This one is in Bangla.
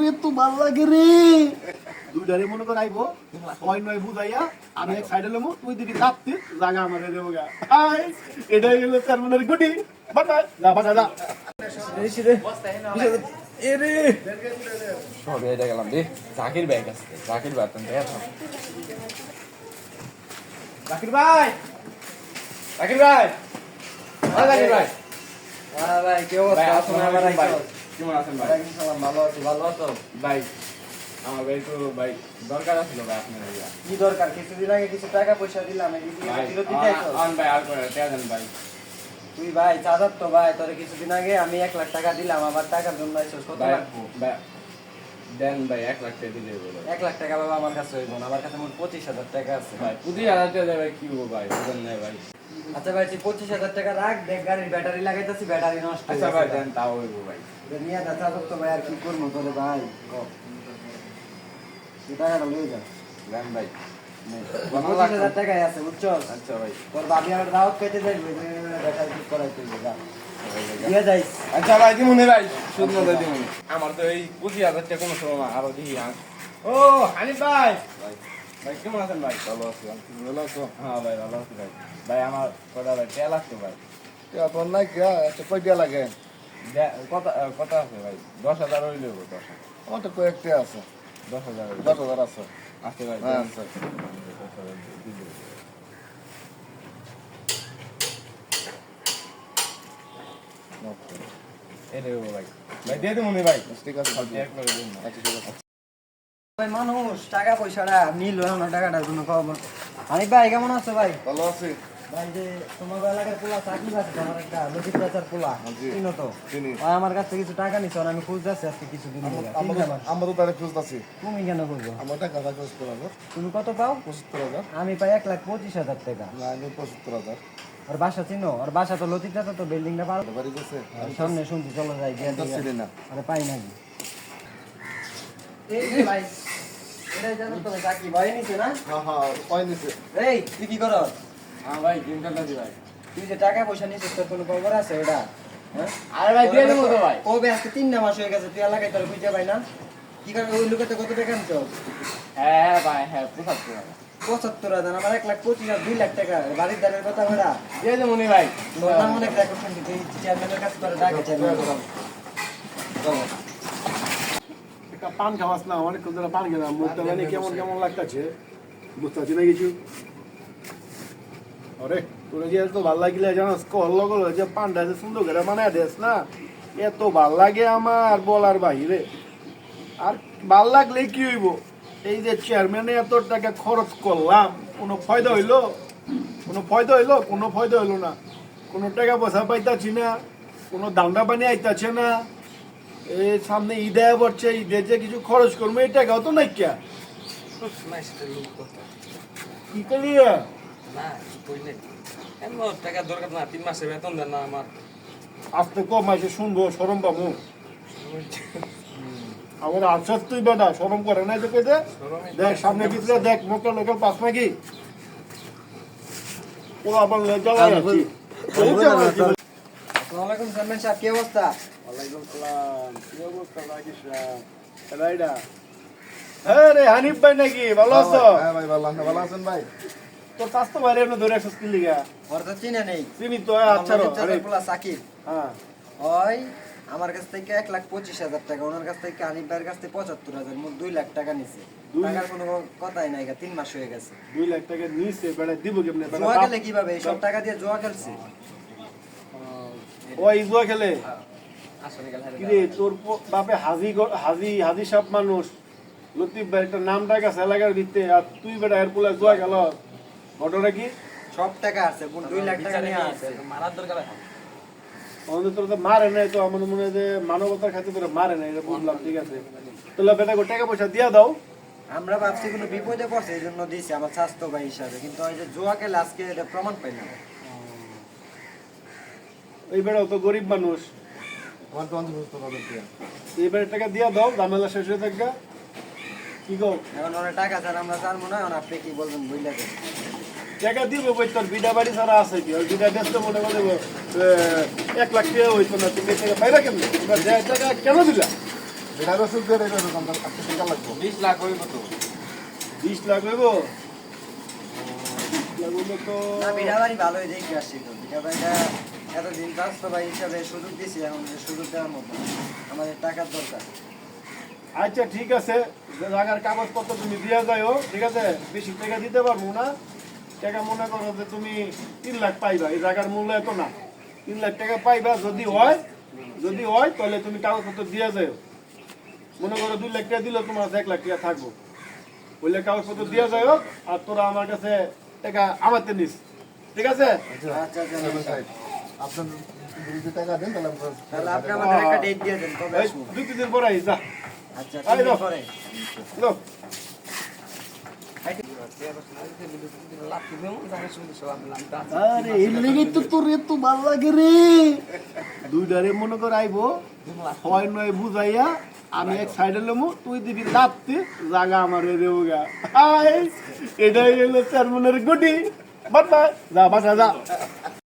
রে তো ভাল লাগে রে দুইটারে মনে করে আইবো ছয় নয় বুঝাইয়া আমি এক সাইডে লমু তুই দিকে কাঁপতে জায়গা আমারে দেবো গা এটাই হলো চেয়ারম্যানের গুটি বাটা যা বাটা যা এরে সব এটা গেলাম রে জাকির ভাই কাছে জাকির ভাই তুমি দেখা জাকির ভাই জাকির ভাই জাকির ভাই ভাই কি অবস্থা? আসসালামু আলাইকুম ভাই কেমন আছেন ভাই? ওয়ালাইকুম সালাম, ভালো আছি। ভালো আছো? ভাই আমার ভাই তো ভাই দরকার ছিল ভাই আপনার ভাইয়া কি দরকার? কিছুদিন আগে কিছু টাকা পয়সা দিলাম, এই দিকে ভাই ফেরত দিতে আইছো? আন ভাই আর করে টাকা দেন ভাই তুই ভাই চাঁদার তো ভাই, তোরে কিছুদিন আগে আমি 1 লাখ টাকা দিলাম, আবার টাকার জন্য আইছস। কত ভাই লাগবে? ভাই দেন ভাই 1 লাখ টাকা দিলে বলো 1 লাখ টাকা বাবা আমার কাছে হইব না, আমার কাছে মোট 25,000 টাকা আছে। ভাই 25000 টাকা দেবে কি হবো ভাই বুঝেন না ভাই আচ্ছা ভাই, তুই 25,000 টাকা রাখ, দেখ গাড়ির ব্যাটারি লাগাইতাছি, ব্যাটারি নষ্ট হয়ে আচ্ছা ভাই গেছে। দেন তাও হইব ভাই নিয়ে যা চাঁদার তো ভাই, আর কি করবো তোরে ভাই? তুই টাকাটা লয়ে যা। দেন ভাই 25,000 টাকাই আছে, বুঝছস? আচ্ছা ভাই তোর ভাবি আবার দাওয়াত পেতে যাইবে, ব্যাটারি ঠিক করাইতে হইবে, যা। দিয়ে যাইস। আচ্ছা ভাই দিমুনি ভাই শুধু না দিমুনি আমার তো এই 25000 টাকা কোনো সময় না আরো দিই ও হানিফ ভাই ভাই ভাই কেমন আছেন ভাই ভালো আছি তুমি ভালো আছো হ্যাঁ ভাই ভালো আছি ভাই ভাই আমার কটা ভাই তেল আসতো ভাই তোর নাই কে একটা কয়টা লাগে কত কত আছে ভাই 10000 হইলে 10 আমার তো কয়েকটা আছে 10000 10,000 আছে আছে ভাই হ্যাঁ, দেন। আছে। 10,000 দিয়ে দিন। এই রে ভাই ভাই দিয়ে দিমুনি ভাই ঠিক আছে সব এক করে দিন না আচ্ছা ঠিক আছে ভাই মানুষ টাকা পয়সাটা নিল না, টাকাটার কোনো খবর। হানিফ ভাই কেমন আছো ভাই? ভালো আছি ভাই যে তোমার এলাকার পোলা চাকরি আছে, তোমার একটা লজিক চাচার পোলা জি। চিনো তো? চিনি। ভাই আমার কাছ থেকে কিছু টাকা নিছো, আমি খুঁজতেছি আজকে কিছুদিন ধরে। কি ব্যাপার? আমরা তো তারে খুঁজতেছি তুমি কেন করবো? আমার টাকা 75,000 তুমি কত পাও? 75,000 আমি পাই 1,25,000 টাকা। না আমি 75,000 ওর বাসা চিনো? ওর বাসা তো লতিক চাচা, তো বিল্ডিংটা পারো। বাড়ি গেছে সামনে শুনছি, চলো যাই গিয়ে আমি তো দেখি। চিনি না আরে পাই নাকি? এই যে ভাই, এটাই জানো তো ভাই, চাকরি ভাই নিছে না? হ্যাঁ হ্যাঁ কয় নিছে এই তুই কি করস? হ্যাঁ ভাই দিন কাটা দি ভাই তুই যে টাকা পয়সা নিছিস, তোর কোনো খবর আছে ওটা? হ্যাঁ? আরে ভাই দিয়ে দেবো তো ভাই কবে? আজকে 3 মাস হয়ে গেছে, তুই এলাকায় তোর বুঝতে পাই না? কি কারণে ওই লোকেতে কত টাকা আনছো? হ্যাঁ ভাই হ্যাঁ 75 75,000, আমার 1,25,000, 2 লাখ টাকা বাড়ির দাঁড়ের কথা বেড়া। দিয়ে দেবুনি ভাই তোর নাম অনেক রেকর্ড শুনছি, তুই চেয়ারম্যানের কাছে তোর ডাকে চেয়ারম্যান। একটা পান খাওয়াস না অনেক ধরে পান খেলাম মুখটা মানে কেমন কেমন লাগতেছে বুঝতেছি না কিছু আরে তোর যে এত ভাল লাগিলে জানাস কল লগল যে পানটা যে সুন্দর করে বানায় দেস না এত ভাল লাগে আমার বলার বাহিরে আর ভাল লাগলে কি হইব এই যে চেয়ারম্যানে এত টাকা খরচ করলাম কোনো ফায়দা হইলো কোনো ফায়দা হইলো কোনো ফায়দা হইলো না কোনো টাকা পয়সা পাইতাছি না কোনো দান্ডা পানি আইতাছে না এই সামনে ঈদে পড়ছে ঈদে যে কিছু খরচ করবো এই টাকাও তো নাই কে কি করি না কইলে এমন টাকা দরকার না 3 মাসের বেতন দেন না আমার আজকে কম আছে শুনবো সরম পাবো আমার আশ্বাস তুই বেটা সরম করে না তোকে দেখ সামনে ভিতরে দেখ মোটা লোকের পাস নাকি ও আবার লেজা যাচ্ছি আসসালামু আলাইকুম চেয়ারম্যান সাহেব, কি অবস্থা? ওয়ালাইকুম সালাম কি অবস্থা রাকিস রাইডা হ্যাঁ রে হানিফ ভাই নাকি ভালো আছো হ্যাঁ ভাই ভালো আছেন ভালো আছেন ভাই তোর স্বাস্থ্য বাইরে এমনি ধরে আসছিস কি লিগা ওর তো চিনে নেই। চিনি তো আচ্ছা লতিক চাচার আরে পোলা সাকিব। হ্যাঁ ওই আমার কাছ থেকে 1,25,000 টাকা, ওনার কাছ থেকে হানিফ ভাইয়ের কাছ থেকে 75,000, মোট 2 লাখ টাকা নিছে। টাকার কোনো কথাই নাই, 3 মাস হয়ে গেছে। 2 লাখ টাকা নিছে বেটা দিব কেমনে বেটা জুয়া খেলে কিভাবে? এই সব টাকা দিয়ে জুয়া খেলছে। ওই জুয়া খেলে আসলে গেল কি রে তোর বাপে হাজি সব মানুষ লতিফ ভাই একটা নাম ডাক আছে এলাকার ভিতরে আর তুই বেটা এর পোলা জুয়া খেল ঘটনা কি সব টাকা আছে, 2 লাখ টাকা নিয়ে আছে। মারার দরকার এখন আমাদের তোর তো মারে নাই তো আমার মনে হয় যে মানবতার খাতির তোরা মারে নাই এটা বুঝলাম ঠিক আছে তোলা বেটা টাকা পয়সা দিয়া দাও আমরা ভাবছি কোনো বিপদে পড়ছে এই জন্য দিয়েছি আমার স্বাস্থ্য ভাই হিসাবে, কিন্তু ওই যে জুয়া খেলে আজকে এটা প্রমাণ পাইলাম। ওই বেটাও তো গরিব মানুষ আমার তো অন্তত বুঝতে পারবেন কি এই বেটা টাকা দিয়া দাও ঝামেলা শেষ হয়ে থাকবে কি গো এখন ওরা টাকা ছাড়া আমরা জানবো না, এখন আপনি কি বলবেন বুঝলে দেন। টাকা দিব বই তোর বিডা বাড়ি ছাড়া আছে কি ওই বিডা ব্যস্ত মনে করে 1 লাখ টাকা হইতো না তুমি টাকা পাইলা কেমনে টাকা কেন দিলা এটা তো সুদ দিয়ে রেখে দাম আপনি টাকা লাগবে 20 লাখ হইব তো 20 লাখ হইব লাগবে তো না বিড়াবাড়ি ভালোই দেখে আসছি তো বিড়াবাড়িটা এতদিন স্বাস্থ্য ভাই হিসাবে সুযোগ দিয়েছি এখন যে সুযোগ দেওয়ার মতো না। আমাদের টাকার দরকার আচ্ছা ঠিক আছে যে জায়গার কাগজপত্র তুমি দিয়ে যাও ঠিক আছে বেশি টাকা দিতে পারবো না টাকা মনে করো যে তুমি 3 লাখ পাইবা এই জায়গার মূল্য এত না 3 লাখ টাকা পাইবা যদি হয় তাহলে তুমি কাগজপত্র দিয়ে যাও মনে করো 2 লাখ টাকা দিলে তোমার 1 লাখ টাকা থাকবো বললে কাগজপত্র দিয়ে যাও আর তোরা আমার কাছে টাকা আমাতে নিস ঠিক আছে আচ্ছা আচ্ছা সেভেন সাইড আপনার যদি টাকা দেন তাহলে আমরা তাহলে আপনি আমাদের একটা ডেট দিয়ে দেন কবে এই আসবো 2 দিন পরে আইস যা আচ্ছা এই 3 দিন নাও। পরে লো লাভ কি দেবো জানি শুনতে সব আমি লাভ আরে এর লেগে তো তোর এত ভালো লাগে রে দুইটারে মনে কর আইবো হয় নয় বুঝাইয়া আমি এক সাইডে লমু তুই দিবি লাপতে জায়গা আমার দেবো গা এটাই হলো চেয়ারম্যানের গুটি বাট যা বাসা যা